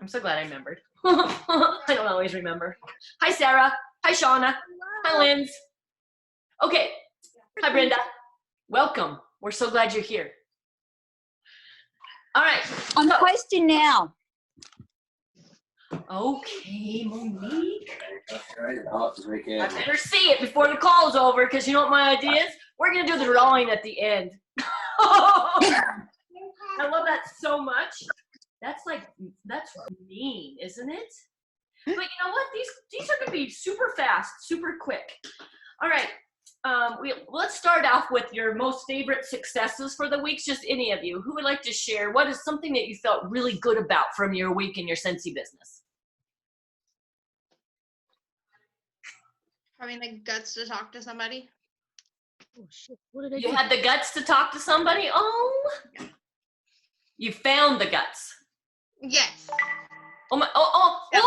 so glad I remembered. I don't always remember. Hi, Sarah. Hi, Shauna. Hi, Linz. Okay. Hi, Brenda. Welcome. We're so glad you're here. All right. On the question now. Okay, Monique. I better see it before the call's over, because you know what my idea is? We're going to do the drawing at the end. I love that so much. That's mean, isn't it? But you know what? These are going to be super fast, super quick. All right. Let's start off with your most favorite successes for the weeks. Just any of you. Who would like to share? What is something that you felt really good about from your week in your Scentsy business? Having the guts to talk to somebody. Oh shit! What did I do? You had the guts to talk to somebody? Oh. Yeah. You found the guts. Yes. Oh my! Yep.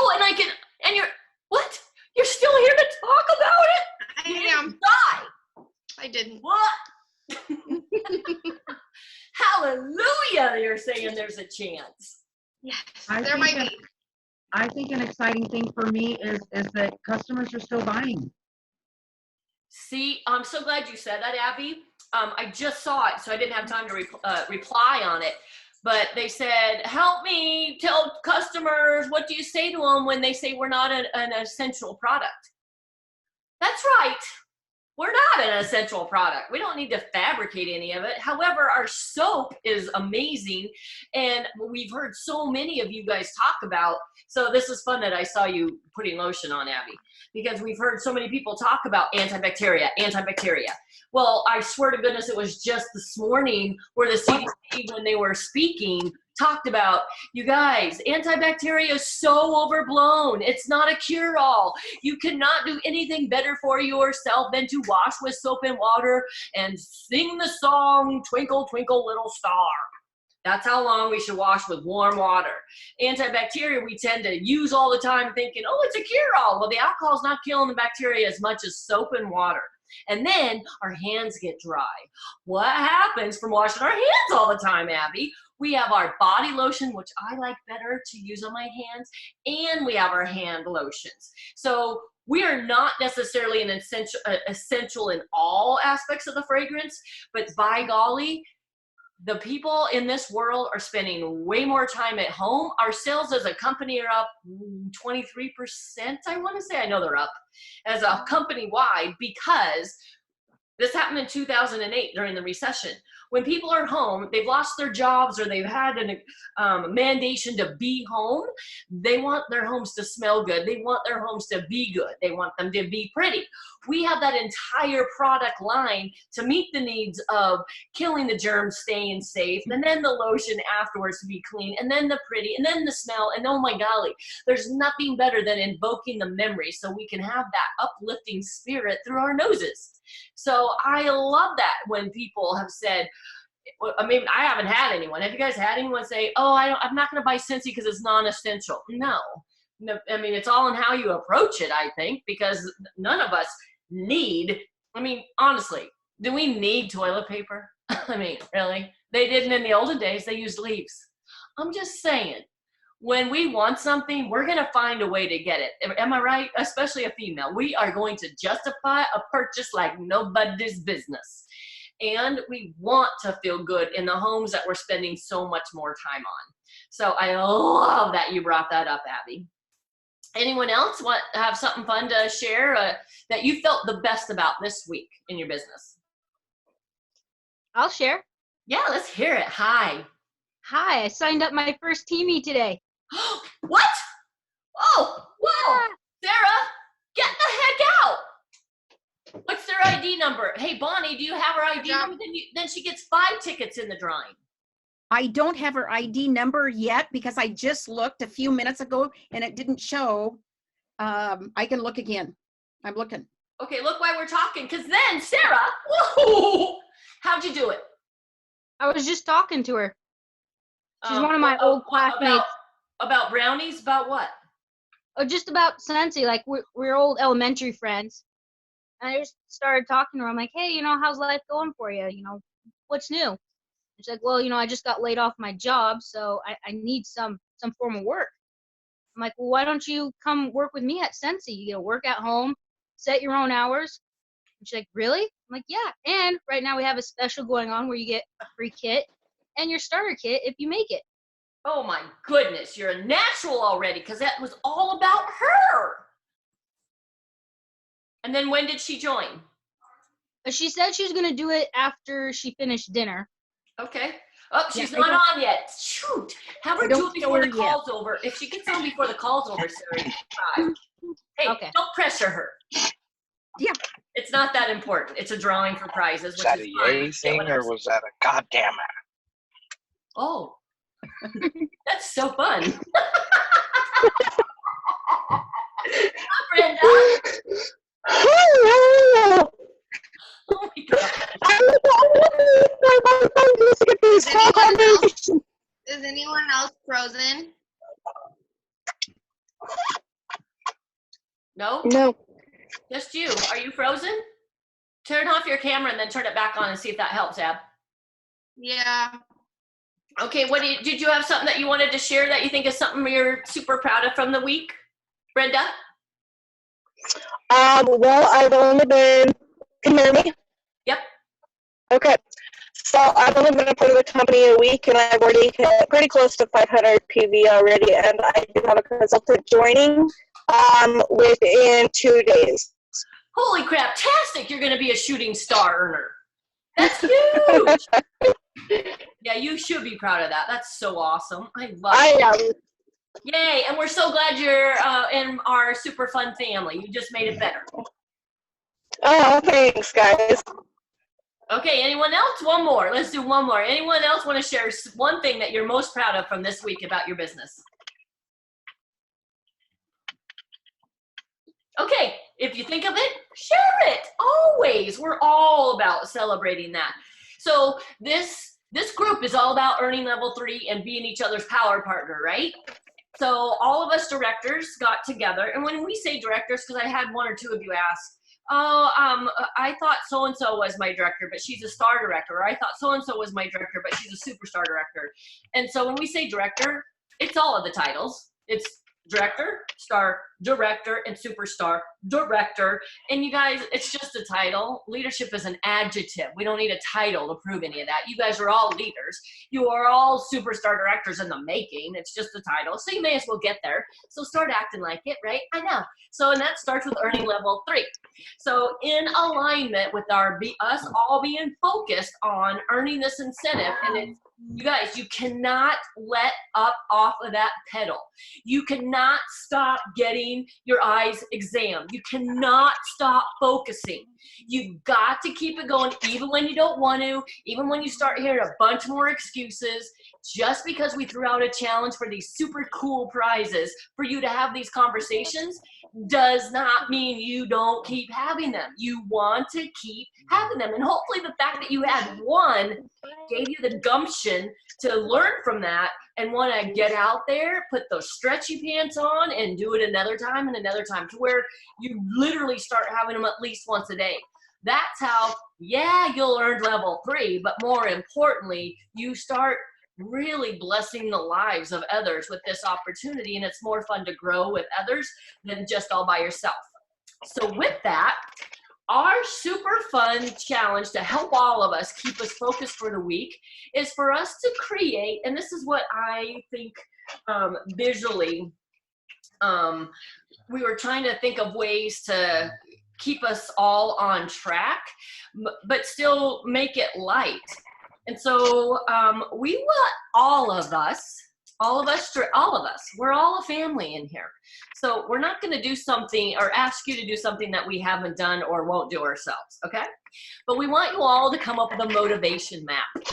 And you're what? You're still here to talk about it? You didn't die. I didn't. What? Hallelujah! You're saying there's a chance. Yes. I There think might be. I think an exciting thing for me is that customers are still buying. See, I'm so glad you said that, Abby. I just saw it, so I didn't have time to reply on it. But they said, help me tell customers, what do you say to them when they say we're not an essential product? That's right. We're not an essential product. We don't need to fabricate any of it. However, our soap is amazing, and we've heard so many of you guys talk about, so this is fun that I saw you putting lotion on, Abby, because we've heard so many people talk about antibacteria. Well, I swear to goodness, it was just this morning where the CDC, when they were speaking, talked about, you guys, antibacteria is so overblown. It's not a cure-all. You cannot do anything better for yourself than to wash with soap and water and sing the song, Twinkle, Twinkle, Little Star. That's how long we should wash with warm water. Antibacteria, we tend to use all the time thinking, oh, it's a cure-all. Well, the alcohol's not killing the bacteria as much as soap and water. And then our hands get dry. What happens from washing our hands all the time, Abby? We have our body lotion, which I like better to use on my hands, and we have our hand lotions. So we are not necessarily an essential in all aspects of the fragrance, but by golly, the people in this world are spending way more time at home. Our sales as a company are up 23%, I want to say. I know they're up as a company-wide, because this happened in 2008 during the recession. When people are home, they've lost their jobs or they've had a mandation to be home, they want their homes to smell good. They want their homes to be good. They want them to be pretty. We have that entire product line to meet the needs of killing the germs, staying safe, and then the lotion afterwards to be clean, and then the pretty, and then the smell, and oh my golly, there's nothing better than invoking the memory so we can have that uplifting spirit through our noses. So I love that when people have said, I mean, I haven't had anyone. Have you guys had anyone say, oh, I'm not going to buy Scentsy because it's non-essential? No, I mean, it's all in how you approach it, I think, because none of us need, I mean, honestly, do we need toilet paper? I mean, really? They didn't in the olden days. They used leaves. I'm just saying, when we want something, we're going to find a way to get it. Am I right? Especially a female. We are going to justify a purchase like nobody's business. And we want to feel good in the homes that we're spending so much more time on. So I love that you brought that up, Abby. Anyone else want to have something fun to share that you felt the best about this week in your business? I'll share. Yeah, let's hear it. Hi. Hi, I signed up my first teamie today. What? Oh, whoa. Yeah. Sarah, get the heck out. What's their ID number? Hey, Bonnie, do you have her ID number? Then she gets 5 tickets in the drawing. I don't have her ID number yet because I just looked a few minutes ago and it didn't show. I can look again. I'm looking. Okay, look why we're talking, because then, Sarah, whoa, how'd you do it? I was just talking to her. She's one of my old classmates. About brownies? About what? Oh, just about Scentsy. Like, we're old elementary friends. And I just started talking to her. I'm like, hey, how's life going for you? What's new? She's like, well, I just got laid off my job, so I need some form of work. I'm like, well, why don't you come work with me at Sensi? You get to work at home, set your own hours. And she's like, really? I'm like, yeah. And right now we have a special going on where you get a free kit and your starter kit if you make it. Oh my goodness, you're a natural already, because that was all about her. And then when did she join? But she said she's going to do it after she finished dinner. Okay. Oh, she's Yeah, not on yet. Shoot. Have her I do don't it before the know her yet. call's over. If she gets on before the call's over, Sari, try. Hey, Okay. don't pressure her. Yeah. It's not that important. It's a drawing for prizes, Was which that is a fun. yay Get thing what or I'm- was that a goddamn it? Oh. That's so fun. Brenda. Hello. Oh my God. Is anyone else frozen? No? No. Just you. Are you frozen? Turn off your camera and then turn it back on and see if that helps, Ab. Yeah. Okay, did you have something that you wanted to share that you think is something you're super proud of from the week? Brenda? Well, I've only been, can you hear me? Yep. Okay. So I've only been a part of the company a week, and I've already hit pretty close to 500 PV already, and I do have a consultant joining within 2 days. Holy crap-tastic, you're going to be a shooting star earner. That's huge. Yeah, you should be proud of that. That's so awesome. I love I it. am. Yay, and we're so glad you're in our super fun family. You just made it better. Oh, thanks, guys. Okay, anyone else? One more. Let's do one more. Anyone else want to share one thing that you're most proud of from this week about your business? Okay, if you think of it, share it. Always. We're all about celebrating that. So this group is all about earning level 3 and being each other's power partner, right? So all of us directors got together, and when we say directors, because I had one or two of you ask, I thought so-and-so was my director, but she's a star director, or I thought so-and-so was my director, but she's a superstar director. And so when we say director, it's all of the titles. It's director, star, director, and superstar, director. And you guys, it's just a title. Leadership is an adjective. We don't need a title to prove any of that. You guys are all leaders. You are all superstar directors in the making. It's just a title. So you may as well get there. So start acting like it, right? I know. So, and that starts with earning level 3. So in alignment with us all being focused on earning this incentive, and it's, you guys, you cannot let up off of that pedal. You cannot stop getting your eyes examined. You cannot stop focusing. You've got to keep it going even when you don't want to, even when you start hearing a bunch more excuses. Just because we threw out a challenge for these super cool prizes for you to have these conversations does not mean you don't keep having them. You want to keep having them. And hopefully the fact that you had one gave you the gumption to learn from that and want to get out there, put those stretchy pants on, and do it another time and another time, to where you literally start having them at least once a day. That's how, yeah, you'll earn level 3, but more importantly, you start really blessing the lives of others with this opportunity, and it's more fun to grow with others than just all by yourself. So with that, our super fun challenge to help all of us keep us focused for the week is for us to create, and this is what I think visually, we were trying to think of ways to keep us all on track, but still make it light. And so we want all of us, we're all a family in here. So we're not going to do something or ask you to do something that we haven't done or won't do ourselves, okay? But we want you all to come up with a motivation map.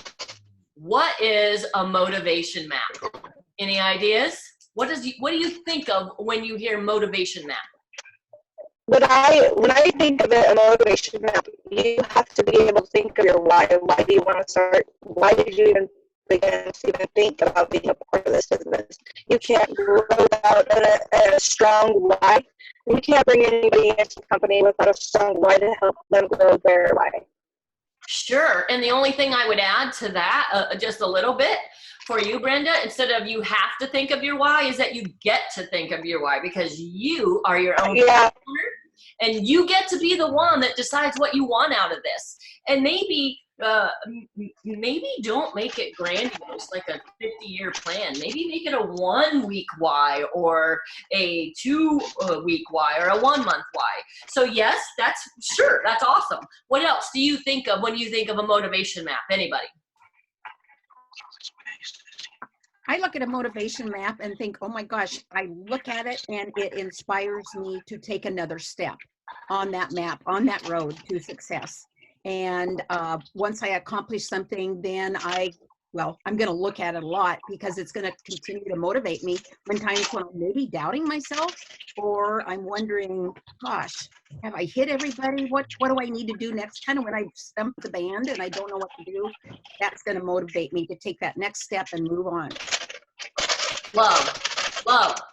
What is a motivation map? Any ideas? What do you think of when you hear motivation map? When I think of it, a motivation map, you have to be able to think of your why. Why do you want to start? Why did you even begin to even think about being a part of this business? You can't grow without a strong why. You can't bring anybody into the company without a strong why to help them grow their why. Sure, and the only thing I would add to that, just a little bit, for you, Brenda, instead of you have to think of your why, is that you get to think of your why because you are your own Yeah. owner, and you get to be the one that decides what you want out of this. And maybe don't make it grandiose like a 50-year plan. Maybe make it a 1 week why, or a 2 week why, or a 1 month why. So yes, that's awesome. What else do you think of when you think of a motivation map? Anybody? I look at a motivation map and think, oh my gosh, I look at it and it inspires me to take another step on that map, on that road to success. And once I accomplish something, then I'm going to look at it a lot because it's going to continue to motivate me when times when I'm maybe doubting myself, or I'm wondering, gosh, have I hit everybody? What do I need to do next? Kind of when I stump the band and I don't know what to do, that's going to motivate me to take that next step and move on. Love,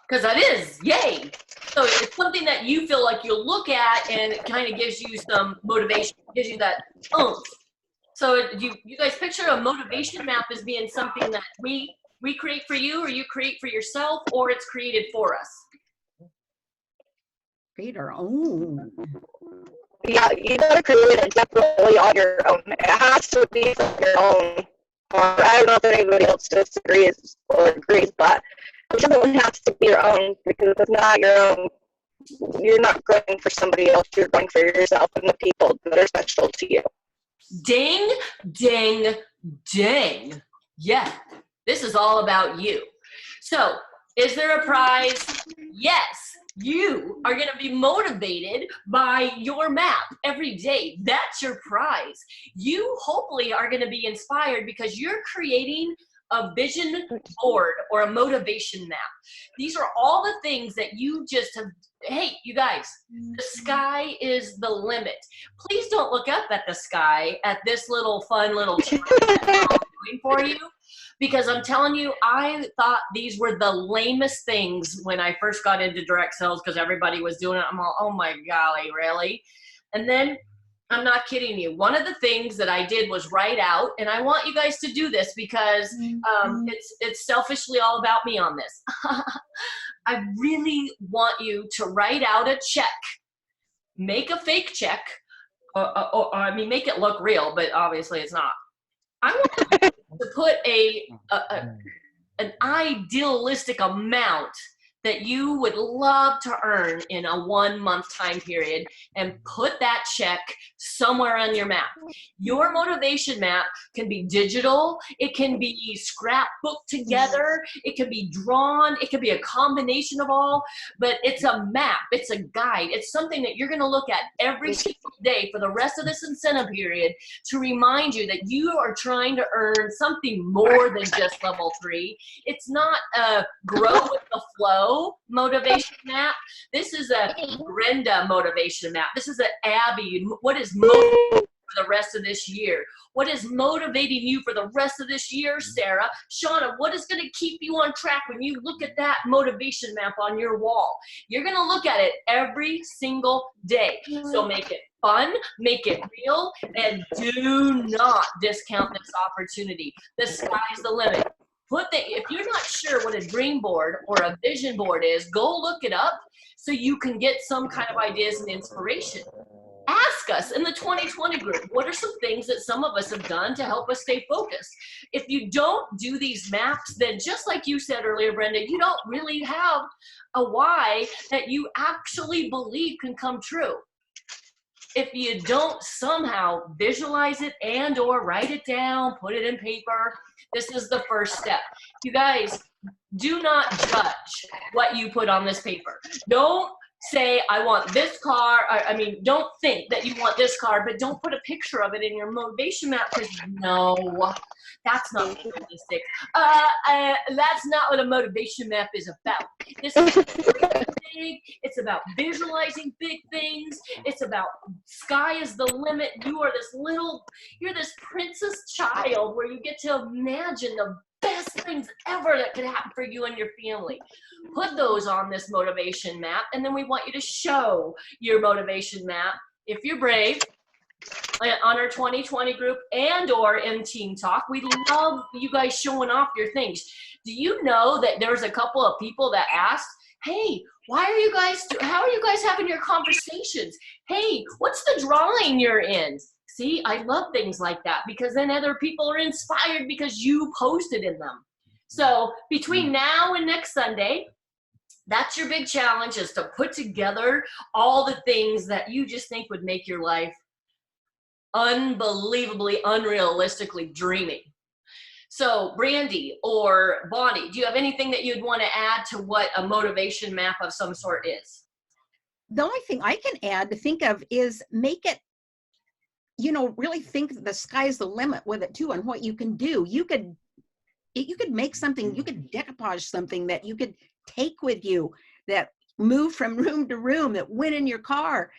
because that is, yay. So it's something that you feel like you'll look at and it kind of gives you some motivation, gives you that oomph. So you guys picture a motivation map as being something that we create for you, or you create for yourself, or it's created for us? Create our own. Yeah, you gotta create it definitely on your own. It has to be for your own. I don't know if anybody else disagrees or agrees, but it definitely has to be your own, because if it's not your own, you're not going for somebody else, you're going for yourself and the people that are special to you. Ding, ding, ding. Yeah, this is all about you. So, is there a prize? Yes. You are going to be motivated by your map every day. That's your prize. You hopefully are going to be inspired because you're creating a vision board or a motivation map. These are all the things that you just have. Hey, you guys, the sky is the limit. Please don't look up at the sky at this little fun little chart that I'm doing for you. Because I'm telling you, I thought these were the lamest things when I first got into direct sales because everybody was doing it. I'm all, oh my golly, really? And then, I'm not kidding you, one of the things that I did was write out, and I want you guys to do this because it's selfishly all about me on this. I really want you to write out a check. Make a fake check, or I mean, make it look real, but obviously it's not. I want you to put an idealistic amount that you would love to earn in a 1 month time period and put that check somewhere on your map. Your motivation map can be digital, it can be scrapbooked together, it can be drawn, it can be a combination of all, but it's a map, it's a guide, it's something that you're gonna look at every single day for the rest of this incentive period to remind you that you are trying to earn something more than just level 3. It's not a grow with the flow motivation map. This is a Brenda motivation map. This is an Abby. What is motivating for the rest of this year? What is motivating you for the rest of this year, Sarah? Shauna, what is going to keep you on track when you look at that motivation map on your wall? You're going to look at it every single day. So make it fun, make it real, and do not discount this opportunity. The sky's the limit. If you're not sure what a dream board or a vision board is, go look it up so you can get some kind of ideas and inspiration. Ask us in the 2020 group, what are some things that some of us have done to help us stay focused? If you don't do these maps, then just like you said earlier, Brenda, you don't really have a why that you actually believe can come true. If you don't somehow visualize it and or write it down, put it in paper, this is the first step. You guys, do not judge what you put on this paper. Don't say, I want this car. Don't think that you want this car, but don't put a picture of it in your motivation map because no, that's not realistic. That's not what a motivation map is about. This is big. It's about visualizing big things. It's about sky is the limit. You're this princess child where you get to imagine the best things ever that could happen for you and your family. Put those on this motivation map, and then we want you to show your motivation map, if you're brave, on our 2020 group and or in Team Talk. We love you guys showing off your things. Do you know that there's a couple of people that asked, hey, how are you guys having your conversations? Hey, what's the drawing you're in? See, I love things like that because then other people are inspired because you posted in them. So between now and next Sunday, that's your big challenge, is to put together all the things that you just think would make your life unbelievably, unrealistically dreamy. So Brandy or Bonnie, do you have anything that you'd want to add to what a motivation map of some sort is? The only thing I can add to think of is make it, really think the sky's the limit with it too, and what you can do. You could make something, you could decoupage something that you could take with you, that move from room to room, that went in your car.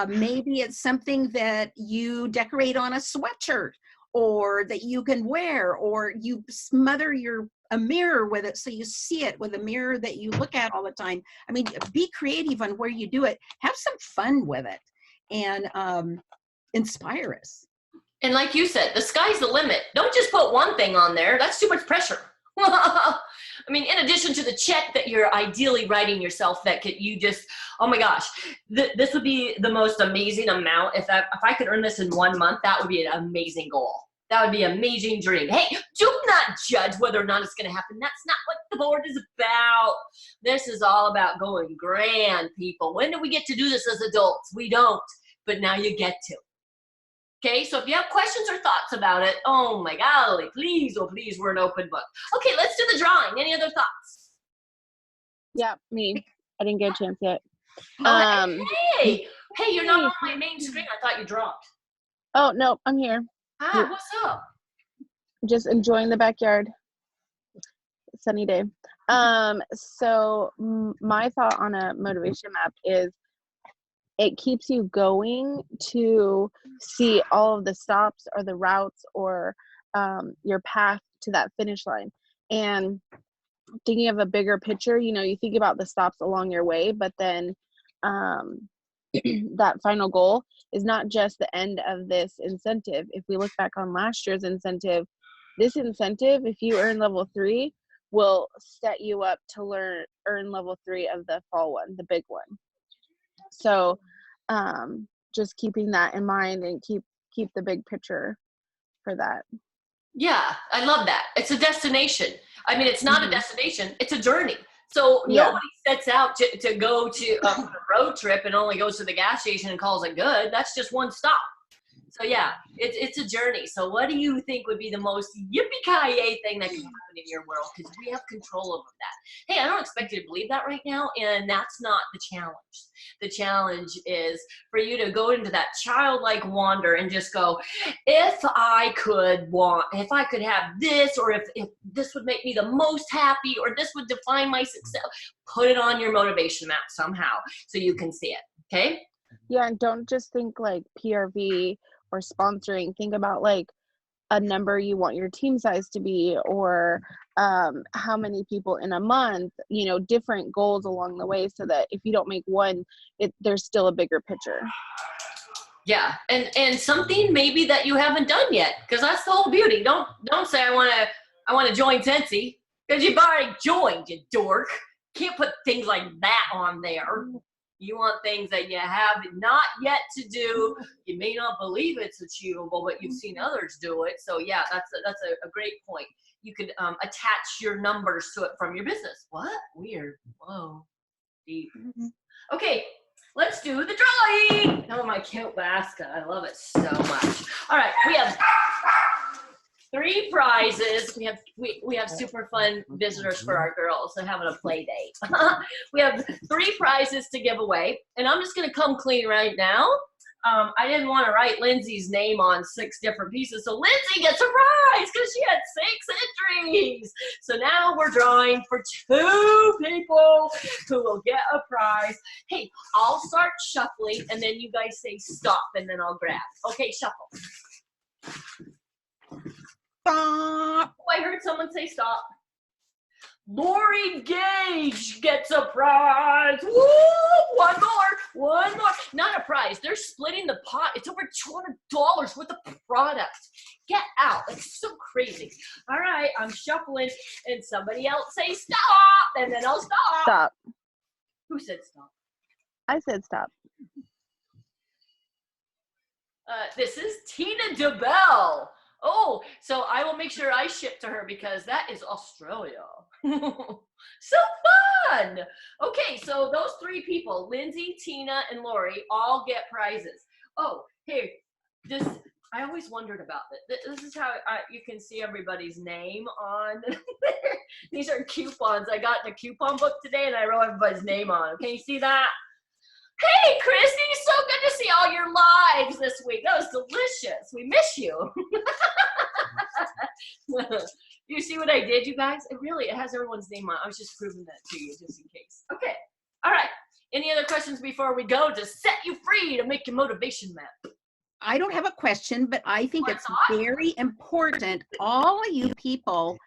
Maybe it's something that you decorate on a sweatshirt, or that you can wear, or you smother a mirror with it so you see it with a mirror that you look at all the time. I mean, be creative on where you do it. Have some fun with it, and inspire us. And like you said, the sky's the limit. Don't just put one thing on there. That's too much pressure. I mean, in addition to the check that you're ideally writing yourself, that you just, oh my gosh, this would be the most amazing amount. If I could earn this in 1 month, that would be an amazing goal. That would be an amazing dream. Hey, do not judge whether or not it's going to happen. That's not what the board is about. This is all about going grand, people. When do we get to do this as adults? We don't, but now you get to. Okay, so if you have questions or thoughts about it, oh my golly, please, oh please, we're an open book. Okay, let's do the drawing. Any other thoughts? Yeah, me. I didn't get a chance yet. Hey, you're not on my main screen. I thought you dropped. Oh, no, I'm here. Hi, what's up? Just enjoying the backyard. Sunny day. So my thought on a motivation map is it keeps you going to see all of the stops or the routes or your path to that finish line. And thinking of a bigger picture, you think about the stops along your way, but then that final goal is not just the end of this incentive. If we look back on last year's incentive, this incentive, if you earn level 3, will set you up to earn level 3 of the fall one, the big one. So just keeping that in mind and keep the big picture for that. Yeah, I love that. It's a destination. I mean, it's not a destination, it's a journey. So nobody sets out to go to a road trip and only goes to the gas station and calls it good. That's just one stop. So yeah, it's a journey. So what do you think would be the most yippee-ki-yay thing that can happen in your world? Because we have control over that. Hey, I don't expect you to believe that right now, and that's not the challenge. The challenge is for you to go into that childlike wonder and just go, if I could have this, or if this would make me the most happy, or this would define my success, put it on your motivation map somehow so you can see it, okay? Yeah, and don't just think like PRV or sponsoring. Think about like a number you want your team size to be, or how many people in a month, different goals along the way, so that if you don't make one, there's still a bigger picture. Yeah, and something maybe that you haven't done yet, because that's the whole beauty. Don't say I want to join Sensi, because you've already joined, you dork. Can't put things like that on there. You want things that you have not yet to do. You may not believe it's achievable, but you've seen others do it. So yeah, that's a great point. You could attach your numbers to it from your business. What? Weird. Whoa. Deep. Okay, let's do the drawing. Oh, my cute basket. I love it so much. All right, we have 3 prizes. We have super fun visitors for our girls. They're having a play date. We have 3 prizes to give away, and I'm just gonna come clean right now. I didn't want to write Lindsay's name on 6 different pieces, so Lindsay gets a prize because she had 6 entries. So now we're drawing for 2 people who will get a prize. Hey, I'll start shuffling, and then you guys say stop, and then I'll grab. Okay, shuffle. Stop. Oh, I heard someone say stop. Lori Gage gets a prize. Woo! One more. not a prize. They're splitting the pot. It's over $200 worth of product. Get out. It's so crazy. All right, I'm shuffling, and somebody else say stop, and then I'll stop. Stop. Who said stop? I said stop. This is Tina DeBell. Oh, so I will make sure I ship to her because that is Australia. So fun. Okay, so those 3 people, Lindsay, Tina, and Lori, all get prizes. Oh, hey, this, I always wondered about this. This is how you can see everybody's name on. These are coupons. I got in a coupon book today and I wrote everybody's name on. Can you see that? Hey, Christy, so good to see all your lives this week. That was delicious. We miss you. You see what I did, you guys? It has everyone's name on. I was just proving that to you just in case. Okay. All right. Any other questions before we go to set you free to make your motivation map? I don't have a question, but I think it's very important. All of you people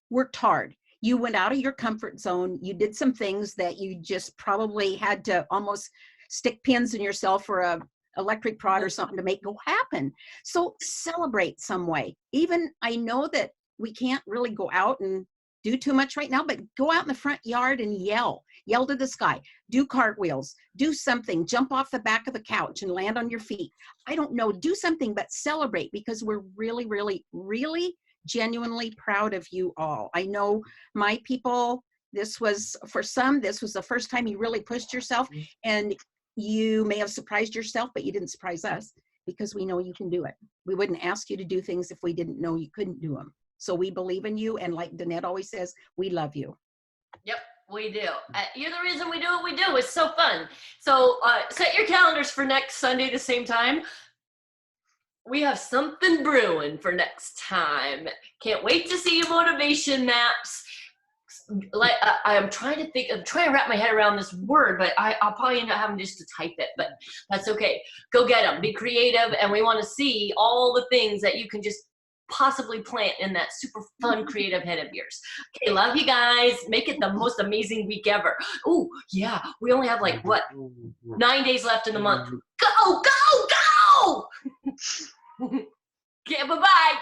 worked hard. You went out of your comfort zone. You did some things that you just probably had to almost stick pins in yourself for a electric prod or something to make go happen. So celebrate some way. Even I know that we can't really go out and do too much right now, but go out in the front yard and yell to the sky, do cartwheels, do something, jump off the back of the couch and land on your feet. I don't know, do something, but celebrate because we're really, really, really genuinely proud of you all. I know my people, this was, for some, this was the first time you really pushed yourself, and you may have surprised yourself, but you didn't surprise us because we know you can do it. We wouldn't ask you to do things if we didn't know you couldn't do them. So we believe in you, and like Danette always says, we love you. Yep, we do. You're the reason we do what we do. It's so fun. So set your calendars for next Sunday the same time. We have something brewing for next time. Can't wait to see your motivation maps. Like I'm trying to wrap my head around this word, but I'll probably end up having just to type it, but that's okay. Go get them. Be creative, and we want to see all the things that you can just possibly plant in that super fun creative head of yours. Okay, love you guys. Make it the most amazing week ever. Oh yeah, we only have like what, 9 days left in the month. Go. Okay, bye-bye.